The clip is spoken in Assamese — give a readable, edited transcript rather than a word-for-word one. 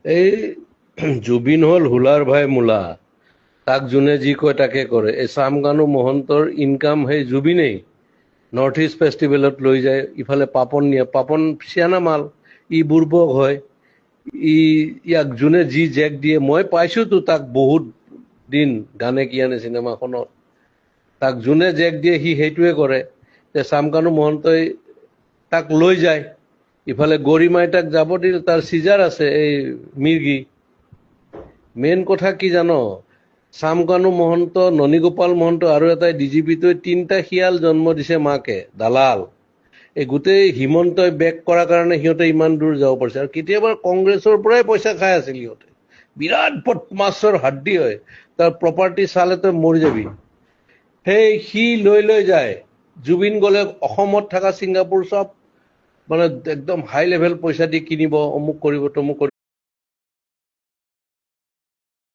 এই জুবিন হল হুলাৰ ভাই মূলা, তাক যোনে যি কয় তাকে কৰে। এই চামকানু মহন্তৰ ইনকাম সেই জুবিনেই। নৰ্থ ইষ্ট ফেষ্টিভেলত লৈ যায়, ইফালে পাপন নিয়ে, পাপন চিয়ানা মাল, ই বুৰ্বক হয়। ই ইয়াক যোনে যি জেক দিয়ে, মই পাইছোতো তাক বহুত দিন গানে কি আনে চিনেমাখনত, তাক যোনে জেক দিয়ে সি সেইটোৱে কৰে। যে চামকানু মহন্তই তাক লৈ যায়, ইফালে গৰিমাই তাক যাব দিল, তাৰ চিজাৰ আছে এই মিৰ্গি। মেইন কথা কি জানো, চামকানু মহন্ত, ননীগোপাল মহন্ত আৰু এটাই ডিজিপিটোৱে 3টা শিয়াল জন্ম দিছে মাকে, দালাল। এই গোটেই হিমন্তই বেক কৰাৰ কাৰণে সিহঁতে ইমান দূৰ যাব পাৰিছে। আৰু কেতিয়াবা কংগ্ৰেছৰ পৰাই পইচা খাই আছিল সিহঁতে, বিৰাট বদমাছৰ হাড্ডি হয়, তাৰ প্ৰপাৰ্টি চালে তই মৰি যাবি। সেই সি লৈ লৈ যায়। জুবিন গলে অসমত থকা ছিংগাপুৰ চব মানে একদম হাই লেভেল পইচা দি কিনিব, অমুক কৰিব তমুক কৰিব।